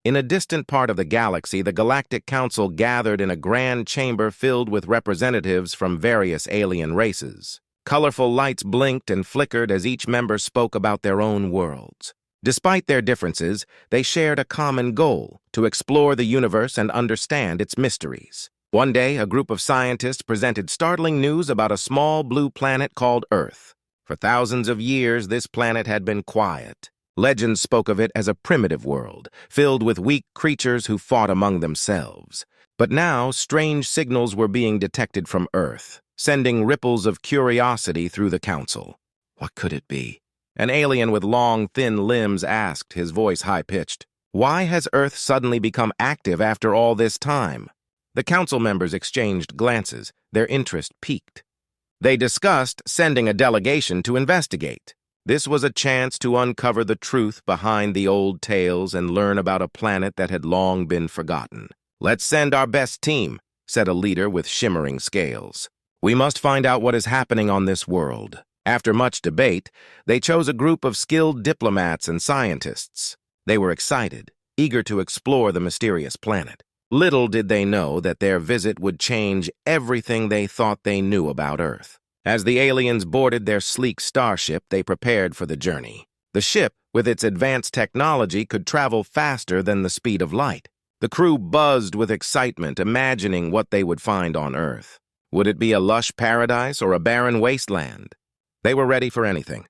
In a distant part of the galaxy, the Galactic Council gathered in a grand chamber filled with representatives from various alien races. Colorful lights blinked and flickered as each member spoke about their own worlds. Despite their differences, they shared a common goal: to explore the universe and understand its mysteries. One day, a group of scientists presented startling news about a small blue planet called Earth. For thousands of years, this planet had been quiet. Legends spoke of it as a primitive world, filled with weak creatures who fought among themselves. But now, strange signals were being detected from Earth, sending ripples of curiosity through the council. What could it be? An alien with long, thin limbs asked, his voice high-pitched. Why has Earth suddenly become active after all this time? The council members exchanged glances, their interest piqued. They discussed sending a delegation to investigate. This was a chance to uncover the truth behind the old tales and learn about a planet that had long been forgotten. "Let's send our best team," said a leader with shimmering scales. "We must find out what is happening on this world." After much debate, they chose a group of skilled diplomats and scientists. They were excited, eager to explore the mysterious planet. Little did they know that their visit would change everything they thought they knew about Earth. As the aliens boarded their sleek starship, they prepared for the journey. The ship, with its advanced technology, could travel faster than the speed of light. The crew buzzed with excitement, imagining what they would find on Earth. Would it be a lush paradise or a barren wasteland? They were ready for anything.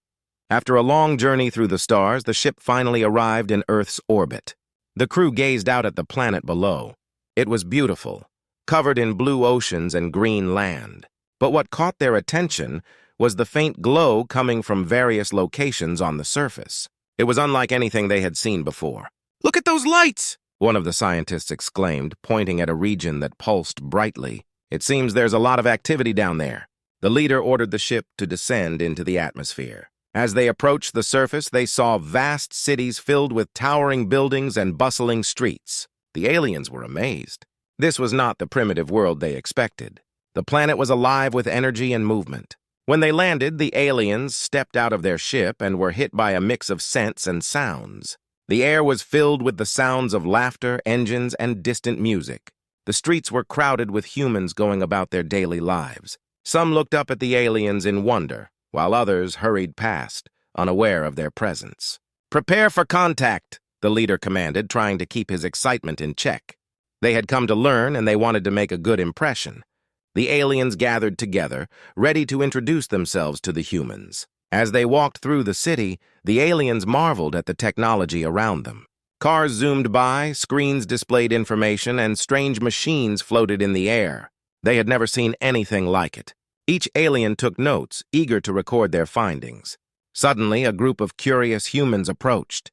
After a long journey through the stars, the ship finally arrived in Earth's orbit. The crew gazed out at the planet below. It was beautiful, covered in blue oceans and green land. But what caught their attention was the faint glow coming from various locations on the surface. It was unlike anything they had seen before. "Look at those lights!" one of the scientists exclaimed, pointing at a region that pulsed brightly. "It seems there's a lot of activity down there." The leader ordered the ship to descend into the atmosphere. As they approached the surface, they saw vast cities filled with towering buildings and bustling streets. The aliens were amazed. This was not the primitive world they expected. The planet was alive with energy and movement. When they landed, the aliens stepped out of their ship and were hit by a mix of scents and sounds. The air was filled with the sounds of laughter, engines, and distant music. The streets were crowded with humans going about their daily lives. Some looked up at the aliens in wonder, while others hurried past, unaware of their presence. "Prepare for contact," the leader commanded, trying to keep his excitement in check. They had come to learn, and they wanted to make a good impression. The aliens gathered together, ready to introduce themselves to the humans. As they walked through the city, the aliens marveled at the technology around them. Cars zoomed by, screens displayed information, and strange machines floated in the air. They had never seen anything like it. Each alien took notes, eager to record their findings. Suddenly, a group of curious humans approached.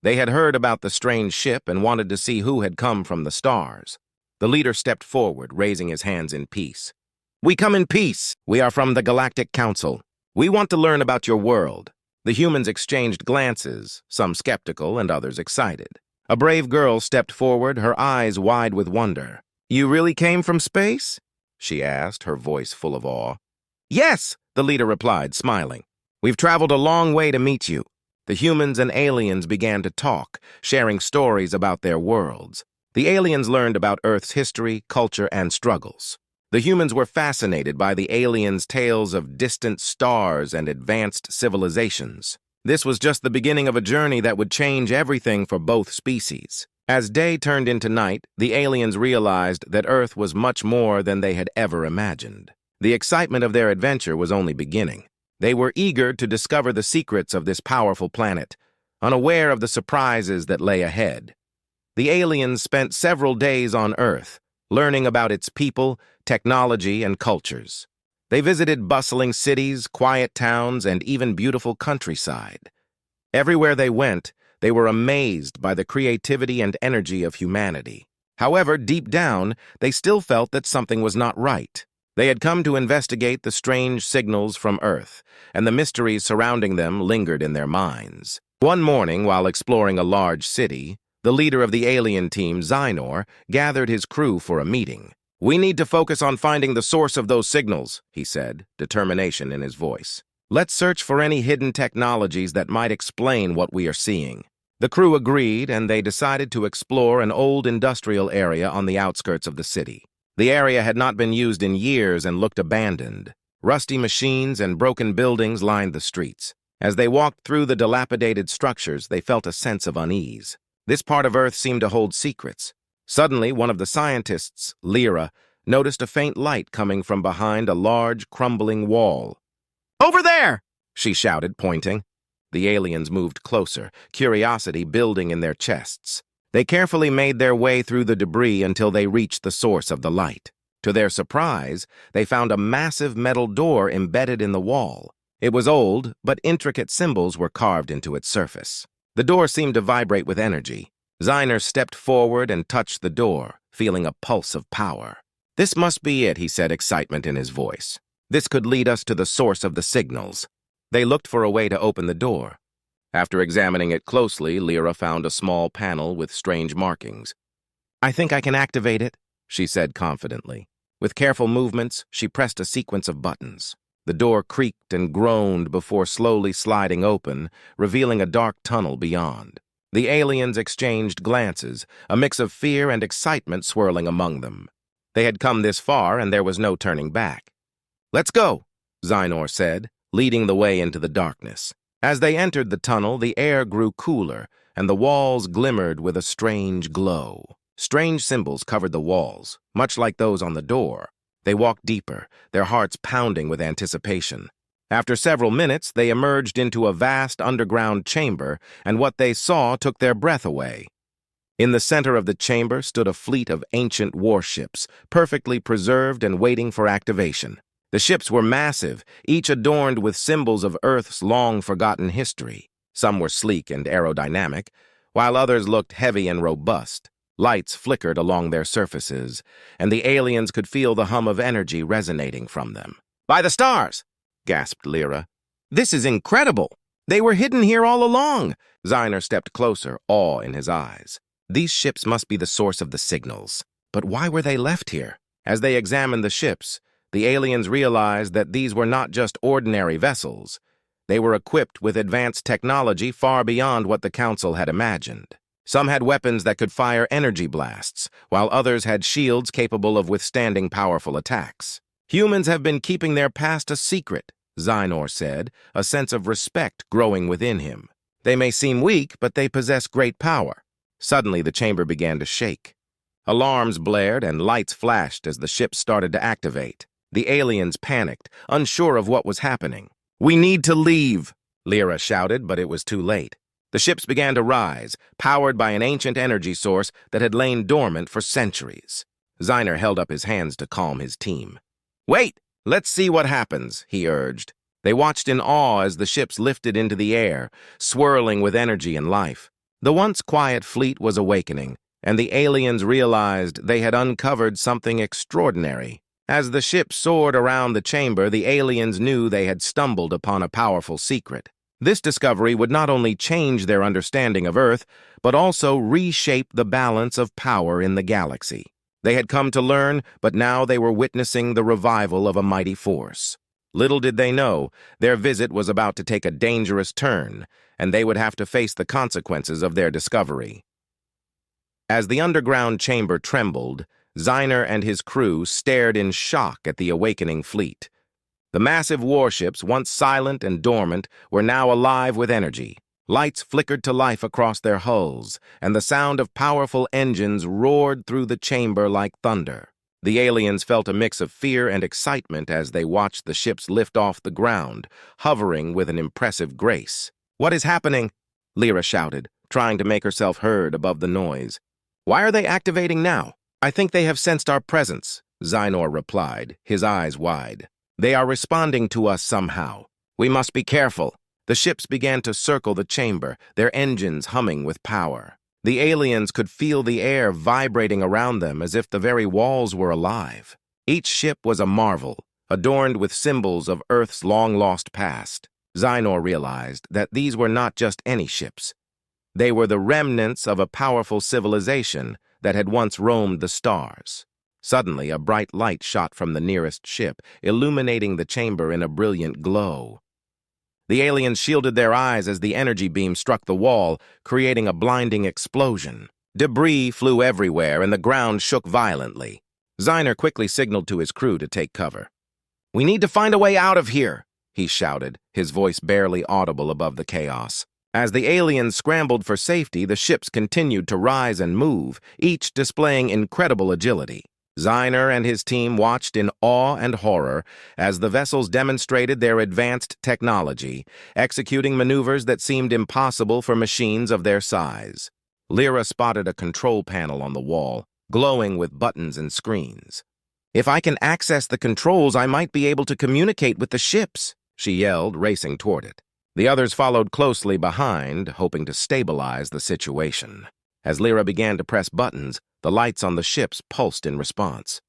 They had heard about the strange ship and wanted to see who had come from the stars. The leader stepped forward, raising his hands in peace. "We come in peace. We are from the Galactic Council. We want to learn about your world." The humans exchanged glances, some skeptical and others excited. A brave girl stepped forward, her eyes wide with wonder. "You really came from space?" she asked, her voice full of awe. "Yes," the leader replied, smiling. "We've traveled a long way to meet you." The humans and aliens began to talk, sharing stories about their worlds. The aliens learned about Earth's history, culture, and struggles. The humans were fascinated by the aliens' tales of distant stars and advanced civilizations. This was just the beginning of a journey that would change everything for both species. As day turned into night, the aliens realized that Earth was much more than they had ever imagined. The excitement of their adventure was only beginning. They were eager to discover the secrets of this powerful planet, unaware of the surprises that lay ahead. The aliens spent several days on Earth, learning about its people, technology, and cultures. They visited bustling cities, quiet towns, and even beautiful countryside. Everywhere they went, they were amazed by the creativity and energy of humanity. However, deep down, they still felt that something was not right. They had come to investigate the strange signals from Earth, and the mysteries surrounding them lingered in their minds. One morning, while exploring a large city, the leader of the alien team, Xynor, gathered his crew for a meeting. "We need to focus on finding the source of those signals," he said, determination in his voice. "Let's search for any hidden technologies that might explain what we are seeing." The crew agreed, and they decided to explore an old industrial area on the outskirts of the city. The area had not been used in years and looked abandoned. Rusty machines and broken buildings lined the streets. As they walked through the dilapidated structures, they felt a sense of unease. This part of Earth seemed to hold secrets. Suddenly, one of the scientists, Lyra, noticed a faint light coming from behind a large, crumbling wall. "Over there!" she shouted, pointing. The aliens moved closer, curiosity building in their chests. They carefully made their way through the debris until they reached the source of the light. To their surprise, they found a massive metal door embedded in the wall. It was old, but intricate symbols were carved into its surface. The door seemed to vibrate with energy. Ziner stepped forward and touched the door, feeling a pulse of power. "This must be it," he said, excitement in his voice. "This could lead us to the source of the signals." They looked for a way to open the door. After examining it closely, Lyra found a small panel with strange markings. "I think I can activate it," she said confidently. With careful movements, she pressed a sequence of buttons. The door creaked and groaned before slowly sliding open, revealing a dark tunnel beyond. The aliens exchanged glances, a mix of fear and excitement swirling among them. They had come this far, and there was no turning back. "Let's go," Zynor said, leading the way into the darkness. As they entered the tunnel, the air grew cooler, and the walls glimmered with a strange glow. Strange symbols covered the walls, much like those on the door. They walked deeper, their hearts pounding with anticipation. After several minutes, they emerged into a vast underground chamber, and what they saw took their breath away. In the center of the chamber stood a fleet of ancient warships, perfectly preserved and waiting for activation. The ships were massive, each adorned with symbols of Earth's long-forgotten history. Some were sleek and aerodynamic, while others looked heavy and robust. Lights flickered along their surfaces, and the aliens could feel the hum of energy resonating from them. "By the stars!" gasped Lyra. "This is incredible! They were hidden here all along!" Ziner stepped closer, awe in his eyes. These ships must be the source of the signals. But why were they left here? As they examined the ships, the aliens realized that these were not just ordinary vessels. They were equipped with advanced technology far beyond what the Council had imagined. Some had weapons that could fire energy blasts, while others had shields capable of withstanding powerful attacks. "Humans have been keeping their past a secret," Zynor said, a sense of respect growing within him. "They may seem weak, but they possess great power." Suddenly, the chamber began to shake. Alarms blared and lights flashed as the ship started to activate. The aliens panicked, unsure of what was happening. "We need to leave," Lyra shouted, but it was too late. The ships began to rise, powered by an ancient energy source that had lain dormant for centuries. Ziner held up his hands to calm his team. "Wait, let's see what happens," he urged. They watched in awe as the ships lifted into the air, swirling with energy and life. The once quiet fleet was awakening, and the aliens realized they had uncovered something extraordinary. As the ship soared around the chamber, the aliens knew they had stumbled upon a powerful secret. This discovery would not only change their understanding of Earth, but also reshape the balance of power in the galaxy. They had come to learn, but now they were witnessing the revival of a mighty force. Little did they know, their visit was about to take a dangerous turn, and they would have to face the consequences of their discovery. As the underground chamber trembled, Ziner and his crew stared in shock at the awakening fleet. The massive warships, once silent and dormant, were now alive with energy. Lights flickered to life across their hulls, and the sound of powerful engines roared through the chamber like thunder. The aliens felt a mix of fear and excitement as they watched the ships lift off the ground, hovering with an impressive grace. "What is happening?" Lyra shouted, trying to make herself heard above the noise. "Why are they activating now?" "I think they have sensed our presence," Zynor replied, his eyes wide. "They are responding to us somehow. We must be careful." The ships began to circle the chamber, their engines humming with power. The aliens could feel the air vibrating around them as if the very walls were alive. Each ship was a marvel, adorned with symbols of Earth's long-lost past. Zynor realized that these were not just any ships. They were the remnants of a powerful civilization that had once roamed the stars. Suddenly, a bright light shot from the nearest ship, illuminating the chamber in a brilliant glow. The aliens shielded their eyes as the energy beam struck the wall, creating a blinding explosion. Debris flew everywhere and the ground shook violently. Ziner quickly signaled to his crew to take cover. "We need to find a way out of here," he shouted, his voice barely audible above the chaos. As the aliens scrambled for safety, the ships continued to rise and move, each displaying incredible agility. Ziner and his team watched in awe and horror as the vessels demonstrated their advanced technology, executing maneuvers that seemed impossible for machines of their size. Lyra spotted a control panel on the wall, glowing with buttons and screens. "If I can access the controls, I might be able to communicate with the ships," she yelled, racing toward it. The others followed closely behind, hoping to stabilize the situation. As Lyra began to press buttons, the lights on the ships pulsed in response.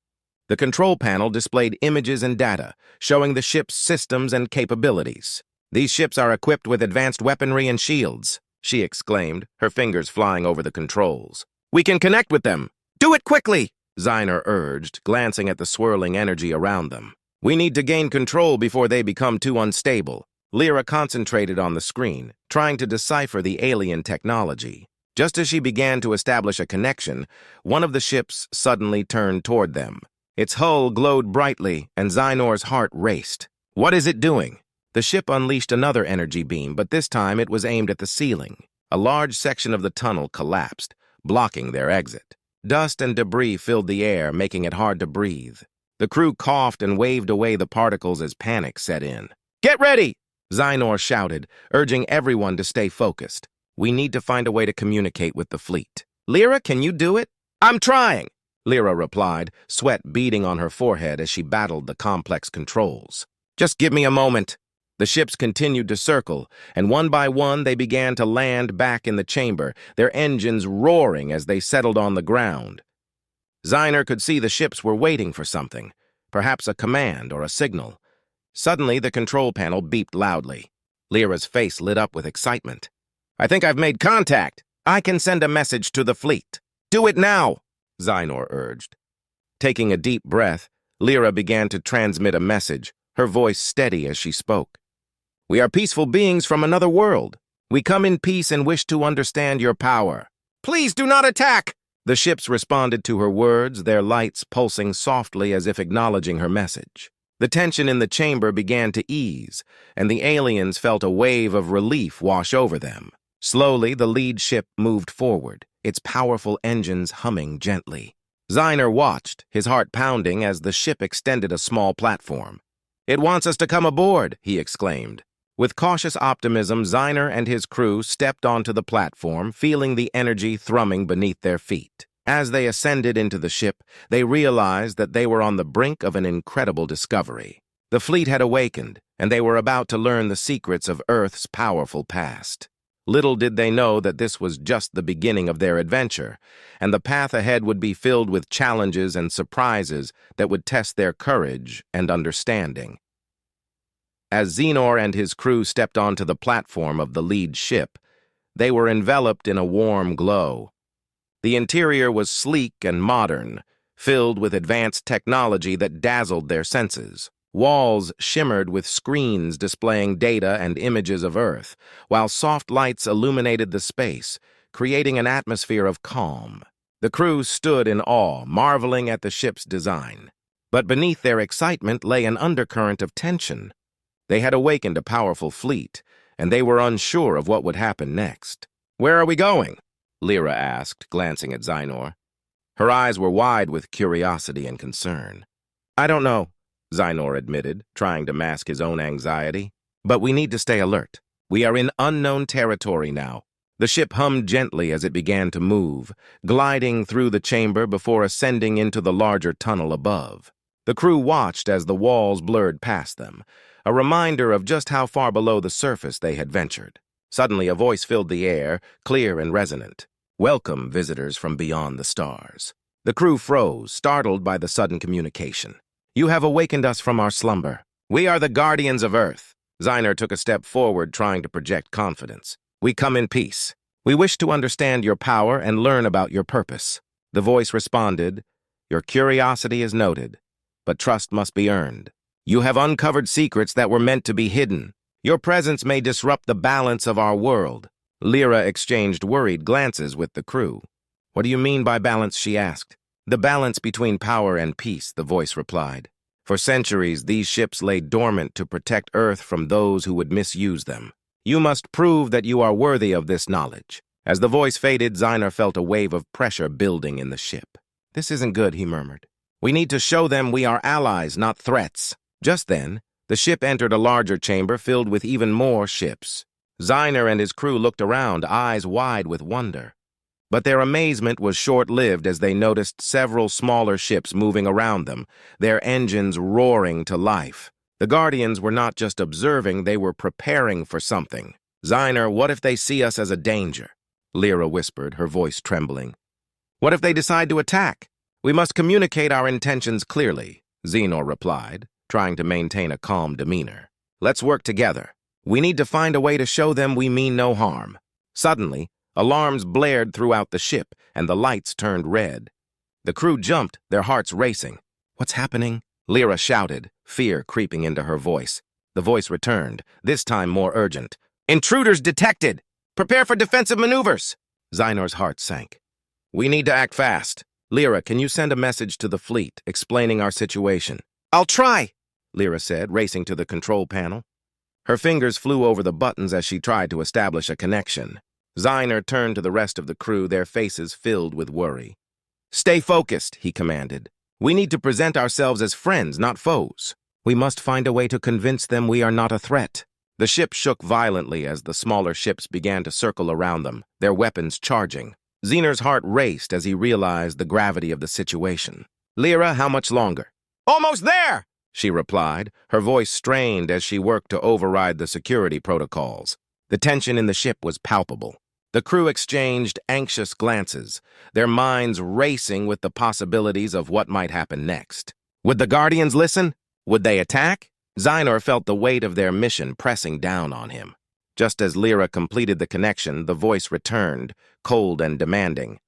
The control panel displayed images and data, showing the ship's systems and capabilities. "These ships are equipped with advanced weaponry and shields," she exclaimed, her fingers flying over the controls. "We can connect with them." "Do it quickly," Ziner urged, glancing at the swirling energy around them. "We need to gain control before they become too unstable." Lyra concentrated on the screen, trying to decipher the alien technology. Just as she began to establish a connection, one of the ships suddenly turned toward them. Its hull glowed brightly, and Zinor's heart raced. "What is it doing?" The ship unleashed another energy beam, but this time it was aimed at the ceiling. A large section of the tunnel collapsed, blocking their exit. Dust and debris filled the air, making it hard to breathe. The crew coughed and waved away the particles as panic set in. "Get ready!" Zynor shouted, urging everyone to stay focused. "We need to find a way to communicate with the fleet." "Lyra, can you do it?" "I'm trying," Lyra replied, sweat beading on her forehead as she battled the complex controls. "Just give me a moment." The ships continued to circle, and one by one they began to land back in the chamber, their engines roaring as they settled on the ground. Ziner could see the ships were waiting for something, perhaps a command or a signal. Suddenly, the control panel beeped loudly. Lyra's face lit up with excitement. "I think I've made contact. I can send a message to the fleet." "Do it now," Zynor urged. Taking a deep breath, Lyra began to transmit a message, her voice steady as she spoke. "We are peaceful beings from another world. We come in peace and wish to understand your power. Please do not attack!" The ships responded to her words, their lights pulsing softly as if acknowledging her message. The tension in the chamber began to ease, and the aliens felt a wave of relief wash over them. Slowly, the lead ship moved forward, its powerful engines humming gently. Ziner watched, his heart pounding as the ship extended a small platform. "It wants us to come aboard," he exclaimed. With cautious optimism, Ziner and his crew stepped onto the platform, feeling the energy thrumming beneath their feet. As they ascended into the ship, they realized that they were on the brink of an incredible discovery. The fleet had awakened, and they were about to learn the secrets of Earth's powerful past. Little did they know that this was just the beginning of their adventure, and the path ahead would be filled with challenges and surprises that would test their courage and understanding. As Zynor and his crew stepped onto the platform of the lead ship, they were enveloped in a warm glow. The interior was sleek and modern, filled with advanced technology that dazzled their senses. Walls shimmered with screens displaying data and images of Earth, while soft lights illuminated the space, creating an atmosphere of calm. The crew stood in awe, marveling at the ship's design. But beneath their excitement lay an undercurrent of tension. They had awakened a powerful fleet, and they were unsure of what would happen next. "Where are we going?" Lyra asked, glancing at Zynor. Her eyes were wide with curiosity and concern. "I don't know," Zynor admitted, trying to mask his own anxiety. "But we need to stay alert. We are in unknown territory now." The ship hummed gently as it began to move, gliding through the chamber before ascending into the larger tunnel above. The crew watched as the walls blurred past them, a reminder of just how far below the surface they had ventured. Suddenly, a voice filled the air, clear and resonant. "Welcome, visitors from beyond the stars." The crew froze, startled by the sudden communication. "You have awakened us from our slumber. We are the guardians of Earth." Ziner took a step forward, trying to project confidence. "We come in peace. We wish to understand your power and learn about your purpose." The voice responded, "Your curiosity is noted, but trust must be earned. You have uncovered secrets that were meant to be hidden. Your presence may disrupt the balance of our world. Lyra exchanged worried glances with the crew. What do you mean by balance, she asked. The balance between power and peace, the voice replied. For centuries, these ships lay dormant to protect Earth from those who would misuse them. You must prove that you are worthy of this knowledge. As the voice faded, Ziner felt a wave of pressure building in the ship. This isn't good, he murmured. We need to show them we are allies, not threats. Just then, the ship entered a larger chamber filled with even more ships. Ziner and his crew looked around, eyes wide with wonder. But their amazement was short-lived as they noticed several smaller ships moving around them, their engines roaring to life. The Guardians were not just observing, they were preparing for something. Ziner, what if they see us as a danger? Lyra whispered, her voice trembling. What if they decide to attack? We must communicate our intentions clearly, Xenor replied, trying to maintain a calm demeanor. Let's work together. We need to find a way to show them we mean no harm. Suddenly, alarms blared throughout the ship, and the lights turned red. The crew jumped, their hearts racing. What's happening? Lyra shouted, fear creeping into her voice. The voice returned, this time more urgent. Intruders detected! Prepare for defensive maneuvers! Zynor's heart sank. We need to act fast. Lyra, can you send a message to the fleet explaining our situation? I'll try, Lyra said, racing to the control panel. Her fingers flew over the buttons as she tried to establish a connection. Ziner turned to the rest of the crew, their faces filled with worry. Stay focused, he commanded. We need to present ourselves as friends, not foes. We must find a way to convince them we are not a threat. The ship shook violently as the smaller ships began to circle around them, their weapons charging. Zener's heart raced as he realized the gravity of the situation. Lyra, how much longer? Almost there, she replied, her voice strained as she worked to override the security protocols. The tension in the ship was palpable. The crew exchanged anxious glances, their minds racing with the possibilities of what might happen next. Would the Guardians listen? Would they attack? Ziner felt the weight of their mission pressing down on him. Just as Lyra completed the connection, the voice returned, cold and demanding.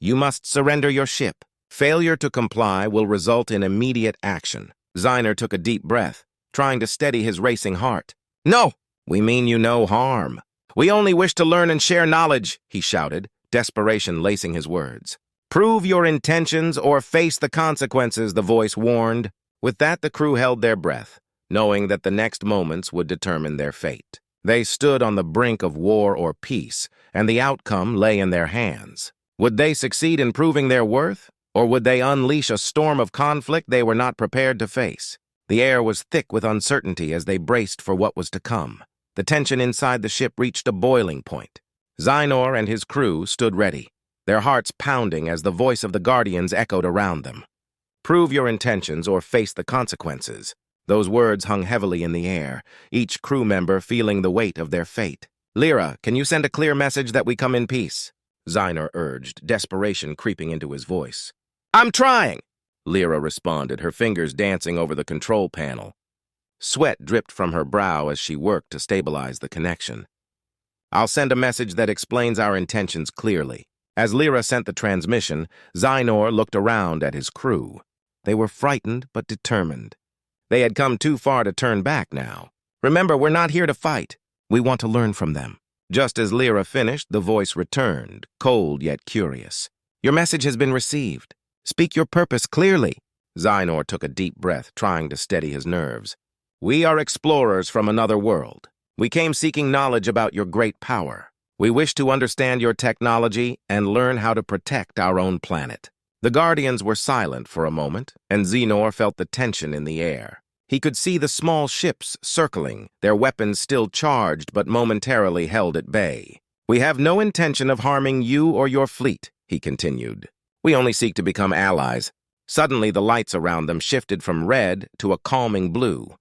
You must surrender your ship. Failure to comply will result in immediate action. Ziner took a deep breath, trying to steady his racing heart. No, we mean you no harm. We only wish to learn and share knowledge, he shouted, desperation lacing his words. Prove your intentions or face the consequences, the voice warned. With that, the crew held their breath, knowing that the next moments would determine their fate. They stood on the brink of war or peace, and the outcome lay in their hands. Would they succeed in proving their worth, or would they unleash a storm of conflict they were not prepared to face? The air was thick with uncertainty as they braced for what was to come. The tension inside the ship reached a boiling point. Zynor and his crew stood ready, their hearts pounding as the voice of the Guardians echoed around them. Prove your intentions or face the consequences. Those words hung heavily in the air, each crew member feeling the weight of their fate. Lyra, can you send a clear message that we come in peace? Zynor urged, desperation creeping into his voice. I'm trying, Lyra responded, her fingers dancing over the control panel. Sweat dripped from her brow as she worked to stabilize the connection. I'll send a message that explains our intentions clearly. As Lyra sent the transmission, Zynor looked around at his crew. They were frightened but determined. They had come too far to turn back now. Remember, we're not here to fight. We want to learn from them. Just as Lyra finished, the voice returned, cold yet curious. Your message has been received. Speak your purpose clearly. Zynor took a deep breath, trying to steady his nerves. We are explorers from another world. We came seeking knowledge about your great power. We wish to understand your technology and learn how to protect our own planet. The Guardians were silent for a moment, and Xenor felt the tension in the air. He could see the small ships circling, their weapons still charged but momentarily held at bay. We have no intention of harming you or your fleet, he continued. We only seek to become allies. Suddenly, the lights around them shifted from red to a calming blue.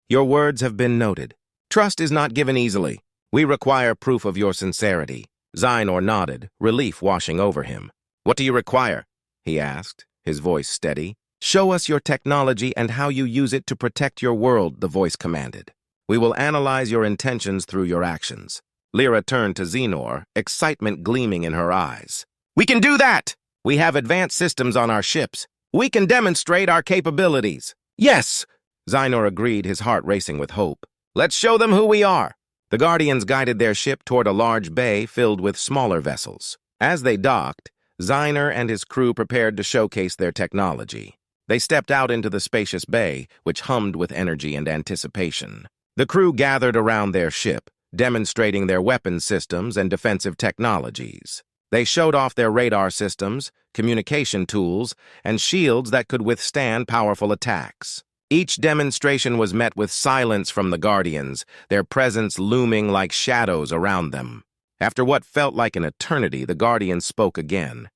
Your words have been noted. Trust is not given easily. We require proof of your sincerity. Zynor nodded, relief washing over him. What do you require? He asked, his voice steady. Show us your technology and how you use it to protect your world, the voice commanded. We will analyze your intentions through your actions. Lyra turned to Xenor, excitement gleaming in her eyes. We can do that! We have advanced systems on our ships. We can demonstrate our capabilities. Yes! Zynor agreed, his heart racing with hope. Let's show them who we are. The Guardians guided their ship toward a large bay filled with smaller vessels. As they docked, Ziner and his crew prepared to showcase their technology. They stepped out into the spacious bay, which hummed with energy and anticipation. The crew gathered around their ship, demonstrating their weapon systems and defensive technologies. They showed off their radar systems, communication tools, and shields that could withstand powerful attacks. Each demonstration was met with silence from the Guardians, their presence looming like shadows around them. After what felt like an eternity, the Guardians spoke again.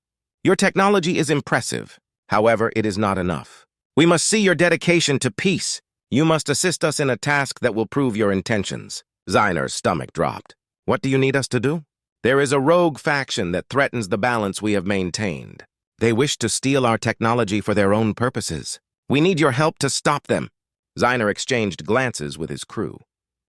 Your technology is impressive. However, it is not enough. We must see your dedication to peace. You must assist us in a task that will prove your intentions. Ziner's stomach dropped. What do you need us to do? There is a rogue faction that threatens the balance we have maintained. They wish to steal our technology for their own purposes. We need your help to stop them. Ziner exchanged glances with his crew.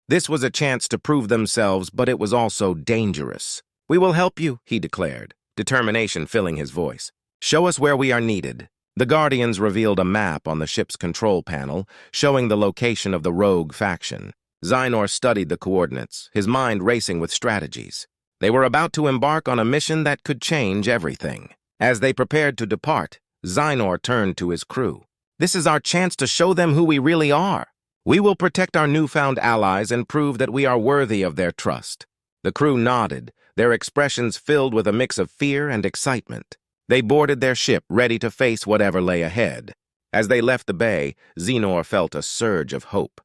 This was a chance to prove themselves, but it was also dangerous. We will help you, he declared, determination filling his voice. Show us where we are needed. The Guardians revealed a map on the ship's control panel, showing the location of the rogue faction. Ziner studied the coordinates, his mind racing with strategies. They were about to embark on a mission that could change everything. As they prepared to depart, Ziner turned to his crew. This is our chance to show them who we really are. We will protect our newfound allies and prove that we are worthy of their trust. The crew nodded, their expressions filled with a mix of fear and excitement. They boarded their ship, ready to face whatever lay ahead. As they left the bay, Ziner felt a surge of hope.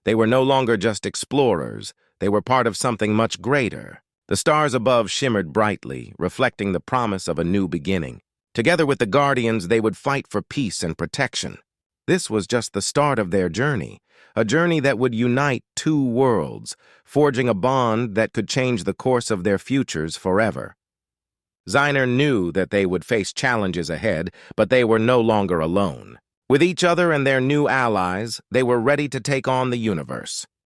They were no longer just explorers. They were part of something much greater. The stars above shimmered brightly, reflecting the promise of a new beginning. Together with the Guardians, they would fight for peace and protection. This was just the start of their journey, a journey that would unite two worlds, forging a bond that could change the course of their futures forever. Ziner knew that they would face challenges ahead, but they were no longer alone. With each other and their new allies, they were ready to take on the universe.